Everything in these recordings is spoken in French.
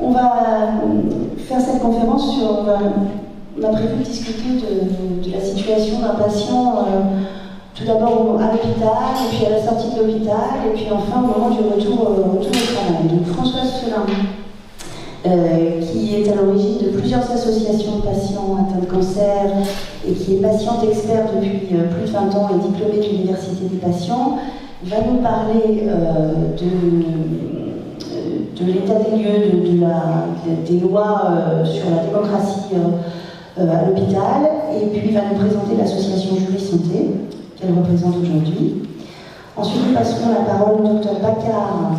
On va faire cette conférence sur... On a prévu de discuter de la situation d'un patient tout d'abord à l'hôpital, et puis à la sortie de l'hôpital, et puis enfin au moment du retour au travail. Donc Françoise Felin, qui est à l'origine de plusieurs associations de patients atteints de cancer et qui est patiente experte depuis plus de 20 ans et diplômée de l'Université des patients, va nous parler de l'état des lieux, des lois sur la démocratie à l'hôpital, et puis va nous présenter l'association Jury Santé qu'elle représente aujourd'hui. Ensuite, nous passerons la parole au Dr Baccar,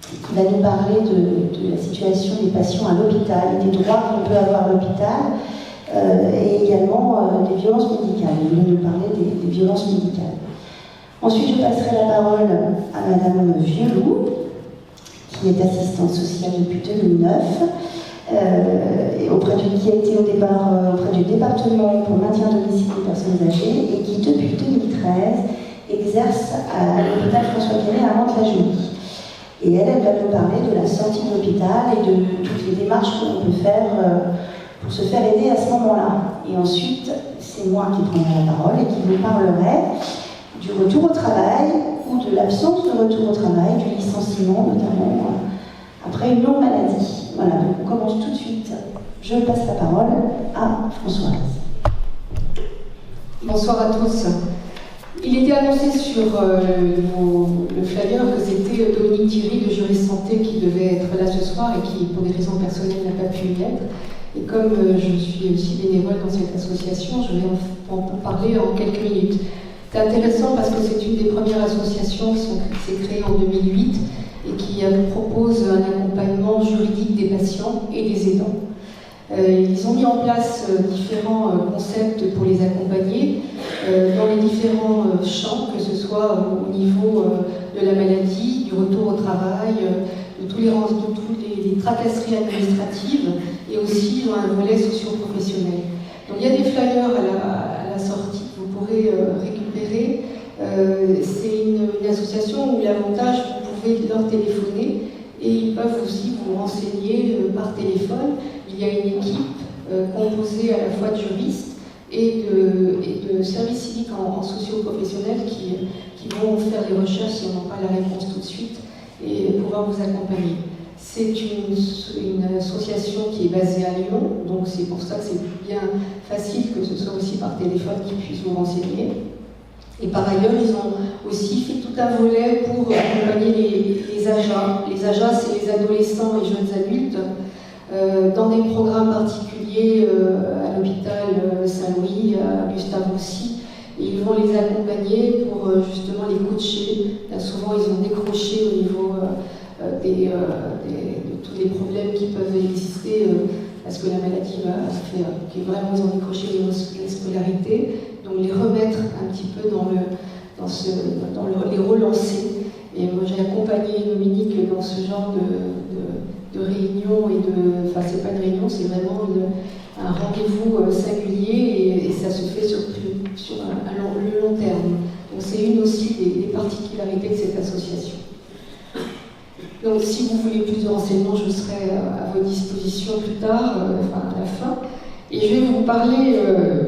qui va nous parler de la situation des patients à l'hôpital, des droits qu'on peut avoir à l'hôpital, et également des violences médicales. Il va nous parler des violences médicales. Ensuite, je passerai la parole à Madame Vieuloup, qui est assistante sociale depuis 2009, qui a été au départ auprès du département pour le maintien à domicile des personnes âgées et qui, depuis 2013, exerce à l'hôpital François Canet à Mantes-la-Jolie. Et elle va nous parler de la sortie de l'hôpital et de toutes les démarches que l'on peut faire pour se faire aider à ce moment-là. Et ensuite, c'est moi qui prendrai la parole et qui vous parlerai du retour au travail ou de l'absence de retour au travail, du licenciement notamment, après une longue maladie. Voilà, donc on commence tout de suite. Je passe la parole à Françoise. Bonsoir à tous. Il était annoncé sur le flyer que c'était Dominique Thierry de Jury Santé qui devait être là ce soir et qui, pour des raisons personnelles, n'a pas pu y être. Et comme je suis aussi bénévole dans cette association, je vais en parler en quelques minutes. C'est intéressant parce que c'est une des premières associations qui s'est créée en 2008 et qui propose un accompagnement juridique des patients et des aidants. Ils ont mis en place différents concepts pour les accompagner dans les différents champs, que ce soit au niveau de la maladie, du retour au travail, de toutes les tracasseries administratives et aussi dans un volet socio-professionnel. Donc il y a des flyers à la sortie que vous pourrez récupérer. C'est une association où l'avantage, vous pouvez leur téléphoner et ils peuvent aussi vous renseigner par téléphone. Il y a une équipe composée à la fois de juristes et de services civiques en socio-professionnels qui vont faire les recherches si on n'a pas la réponse tout de suite et pouvoir vous accompagner. C'est une association qui est basée à Lyon, donc c'est pour ça que c'est bien facile que ce soit aussi par téléphone qu'ils puissent vous renseigner. Et par ailleurs, ils ont aussi fait tout un volet pour accompagner les AJA. Les AJA, c'est les adolescents et jeunes adultes, dans des programmes particuliers à l'hôpital Saint-Louis, à Gustave Roussy. Et ils vont les accompagner pour justement les coacher. Là, souvent, ils ont décroché au niveau de tous les problèmes qui peuvent exister parce que la maladie fait que vraiment ils ont décroché au niveau de la scolarité. Donc les remettre un petit peu les relancer. Et moi j'ai accompagné Dominique dans ce genre de réunion enfin c'est pas une réunion, c'est vraiment un rendez-vous singulier et ça se fait sur le long terme. Donc c'est une aussi des particularités de cette association. Donc si vous voulez plus de renseignements, je serai à vos dispositions plus tard, à la fin. Et je vais vous parler,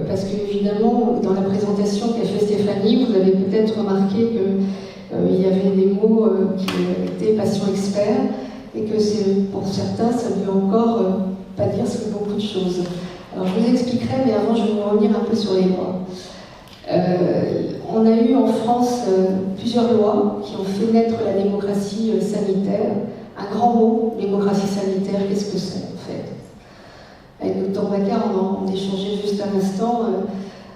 parce que évidemment, dans la présentation qu'a fait Stéphanie, vous avez peut-être remarqué qu'il y avait des mots qui étaient patient expert, et que pour certains, ça ne veut encore pas dire beaucoup de choses. Alors je vous expliquerai, mais avant je vais vous revenir un peu sur les lois. On a eu en France plusieurs lois qui ont fait naître la démocratie sanitaire. Un grand mot, démocratie sanitaire, qu'est-ce que c'est en fait? Avec le Dr Baccar, on échangeait juste un instant.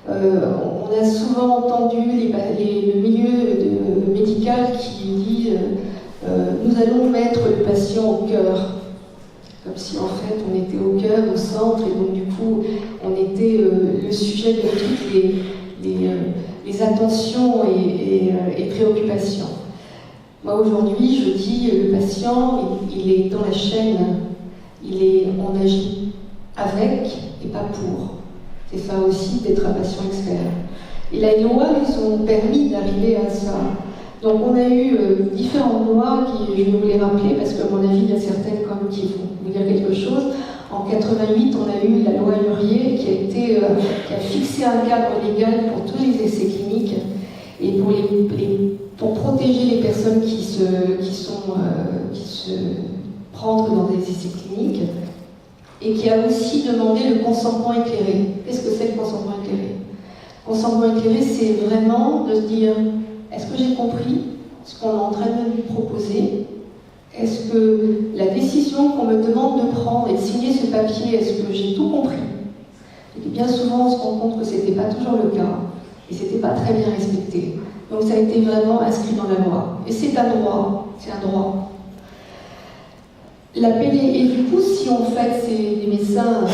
On a souvent entendu le milieu médical qui dit nous allons mettre le patient au cœur. Comme si en fait on était au cœur, au centre, et donc du coup on était le sujet de toutes les attentions et préoccupations. Moi aujourd'hui je dis le patient il est dans la chaîne, on agit avec et pas pour. C'est ça aussi d'être un patient expert. Et les lois nous ont permis d'arriver à ça. Donc on a eu différentes lois qui, je vais vous les rappeler parce qu'à mon avis, il y a certaines comme qui vont vous dire quelque chose. En 88, on a eu la loi Hurier qui a fixé un cadre légal pour tous les essais cliniques et pour protéger les personnes qui se prendre dans des essais cliniques, et qui a aussi demandé le consentement éclairé. Qu'est-ce que c'est le consentement éclairé? Le consentement éclairé, c'est vraiment de se dire, est-ce que j'ai compris ce qu'on est en train de me proposer? Est-ce que la décision qu'on me demande de prendre et de signer ce papier, est-ce que j'ai tout compris? Et bien souvent, on se rend compte que ce n'était pas toujours le cas, et ce n'était pas très bien respecté. Donc ça a été vraiment inscrit dans la loi. Et c'est un droit, c'est un droit. Et du coup, si en fait les médecins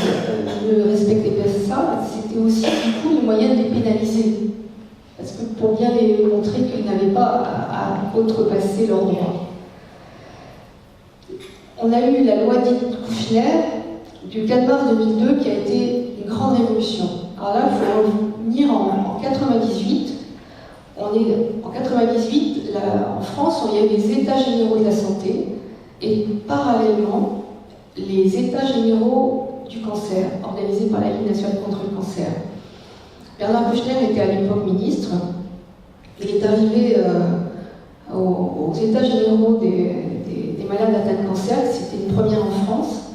ne respectaient pas ça, c'était aussi du coup le moyen de les pénaliser. Parce que pour bien les montrer qu'ils n'avaient pas à outrepasser leurs droits. On a eu la loi dite Kouchner du 4 mars 2002 qui a été une grande révolution. Alors là, il faut revenir en 98. En 98, en France, il y a eu les États généraux de la santé. Et parallèlement, les États généraux du cancer, organisés par la Ligue nationale contre le cancer. Bernard Kouchner était à l'époque ministre. Il est arrivé aux États généraux des malades atteints de cancer, c'était une première en France.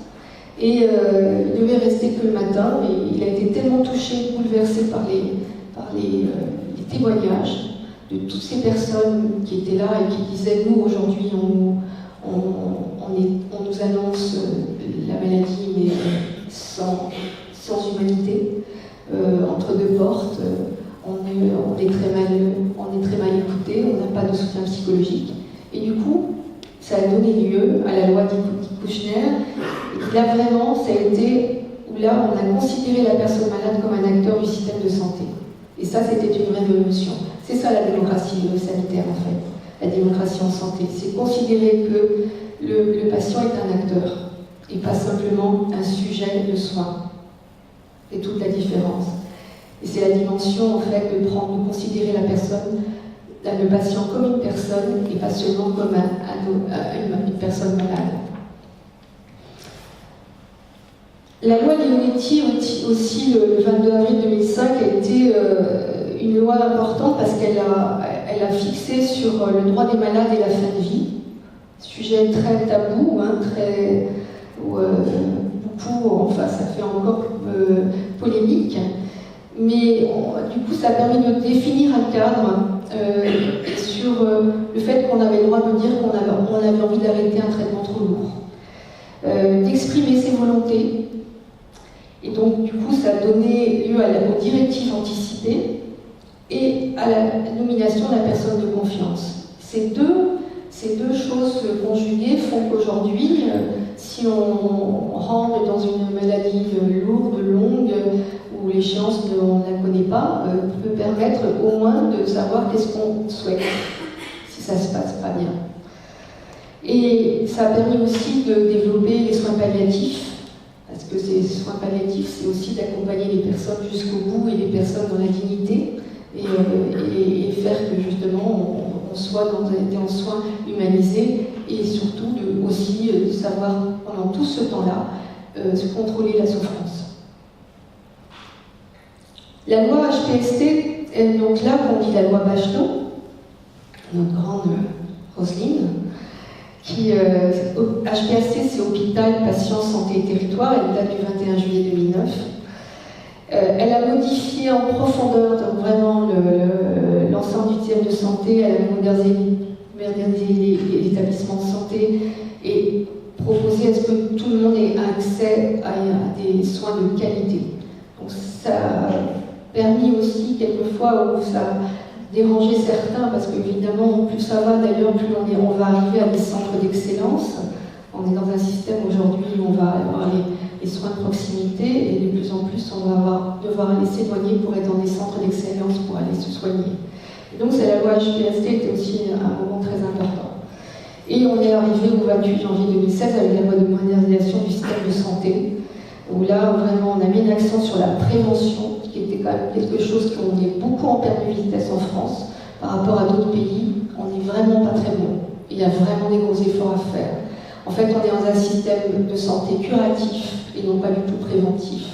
Et il devait rester que le matin, mais il a été tellement touché, bouleversé par les témoignages de toutes ces personnes qui étaient là et qui disaient, nous aujourd'hui, on nous annonce la maladie, mais sans humanité, entre deux portes, on est très mal écouté, on n'a pas de soutien psychologique. Et du coup, ça a donné lieu à la loi Kouchner. Et là, vraiment, ça a été où là, on a considéré la personne malade comme un acteur du système de santé. Et ça, c'était une révolution. C'est ça la démocratie sanitaire, en fait. La démocratie en santé, c'est considérer que le patient est un acteur et pas simplement un sujet de soins. C'est toute la différence. Et c'est la dimension, en fait, de considérer la personne, le patient comme une personne et pas seulement comme une personne malade. La loi Leonetti, aussi le 22 avril 2005, a été une loi importante parce qu'elle a fixé sur le droit des malades et la fin de vie. Sujet très tabou, beaucoup, enfin ça fait encore polémique, mais du coup ça a permis de définir un cadre sur le fait qu'on avait le droit de dire qu'on avait envie d'arrêter un traitement trop lourd, d'exprimer ses volontés, et donc du coup ça a donné lieu aux directives anticipées et à la nomination de la personne de confiance. Ces deux choses conjuguées font qu'aujourd'hui, si on rentre dans une maladie lourde, longue, où l'échéance, on ne la connaît pas, peut permettre au moins de savoir qu'est-ce qu'on souhaite, si ça se passe pas bien. Et ça a permis aussi de développer les soins palliatifs, parce que ces soins palliatifs, c'est aussi d'accompagner les personnes jusqu'au bout et les personnes dans la dignité, et faire que justement on soit dans des soins humanisés, et surtout aussi de savoir pendant tout ce temps-là se contrôler la souffrance. La loi HPST, donc là on dit la loi Bachelot, notre grande Roselyne, qui HPST c'est Hôpital, Patients, Santé et Territoire, elle date du 21 juillet 2009. Elle a modifié en profondeur donc vraiment l'ensemble du système de santé, elle a modernisé l'établissement de santé et proposé à ce que tout le monde ait accès à des soins de qualité. Donc ça a permis aussi quelquefois où ça a dérangé certains, parce qu'évidemment plus ça va d'ailleurs, plus on va arriver à des centres d'excellence. On est dans un système aujourd'hui où on va avoir les soins de proximité et de plus en plus on va devoir aller s'éloigner pour être dans des centres d'excellence pour aller se soigner. Et donc c'est la loi HPST était aussi un moment très important. Et on est arrivé au 28 janvier 2016 avec la loi de modernisation du système de santé, où là vraiment on a mis l'accent sur la prévention, qui était quand même quelque chose qu'on est beaucoup en perte de vitesse en France. par rapport à d'autres pays, on n'est vraiment pas très bon. Il y a vraiment des gros efforts à faire. En fait, on est dans un système de santé curatif et non pas du tout préventif.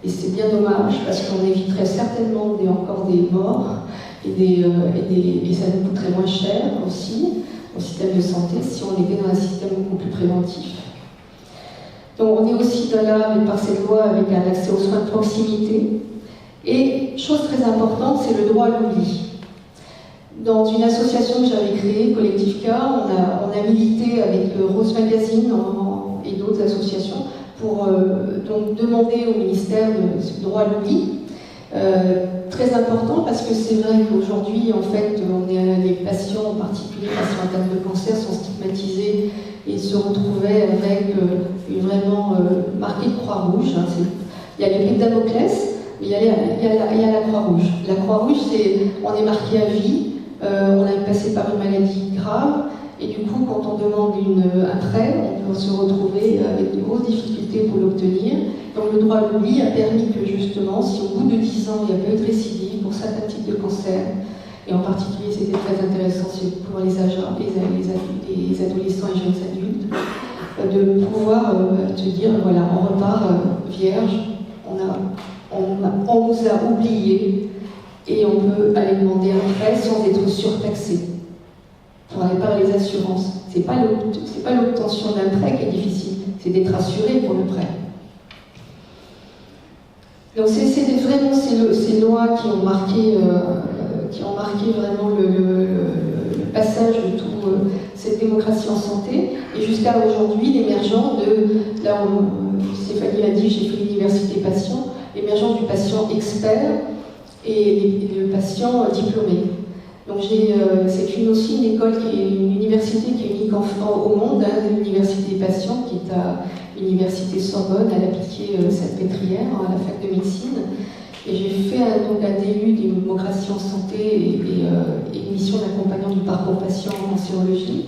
Et c'est bien dommage parce qu'on éviterait certainement encore des morts et ça nous coûterait moins cher aussi au système de santé si on était dans un système beaucoup plus préventif. Donc on est aussi là par cette loi avec un accès aux soins de proximité. Et chose très importante, c'est le droit à l'oubli. Dans une association que j'avais créée, Collectif K, on a milité avec Rose Magazine et d'autres associations pour donc demander au ministère ce droit à l'oubli. Très important parce que c'est vrai qu'aujourd'hui, en fait, les patients, en particulier les patients atteints de cancer, sont stigmatisés et se retrouvaient avec vraiment marqué de Croix-Rouge. Hein, il y a l'épée de Damoclès, mais il y a la Croix-Rouge. La Croix-Rouge, on est marqué à vie, on est passé par une maladie grave, et du coup, quand on demande un prêt, on peut se retrouver avec de grosses difficultés pour l'obtenir. Donc le droit à l'oubli a permis que justement, si au bout de 10 ans, il n'y a pas eu de récidive pour certains types de cancers, et en particulier c'était très intéressant pour les adolescents et jeunes adultes, de pouvoir te dire, voilà, on repart vierge, on nous a oubliés, et on peut aller demander un prêt sans être surtaxé par les assurances. C'est pas l'obtention d'un prêt qui est difficile, c'est d'être assuré pour le prêt. Donc c'est vraiment ces lois qui ont marqué vraiment le passage de toute cette démocratie en santé, et jusqu'à aujourd'hui l'émergence de, là Stéphanie l'a dit, j'ai fait l'université patient, l'émergence du patient expert et le patient diplômé. Donc c'est aussi une école une université qui est unique au monde, hein, l'université des patients, qui est à l'université Sorbonne, à l'Appliquée-Salpêtrière, à la fac de médecine. Et j'ai fait donc un DU de démocratie en santé et une mission d'accompagnant du parcours patient en cancérologie.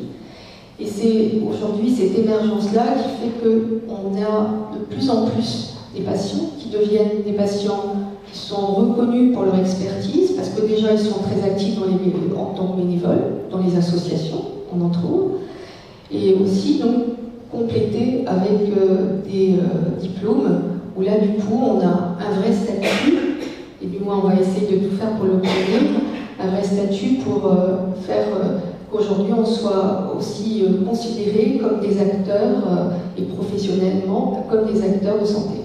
Et c'est aujourd'hui cette émergence-là qui fait qu'on a de plus en plus des patients qui deviennent des patients qui sont reconnus pour leur expertise, parce que déjà ils sont très actifs en tant que bénévoles, dans les associations, on en trouve, et aussi donc complétés avec des diplômes, où là du coup on a un vrai statut, et du moins on va essayer de tout faire pour l'obtenir, un vrai statut pour faire qu'aujourd'hui on soit aussi considérés comme des acteurs, et professionnellement comme des acteurs de santé.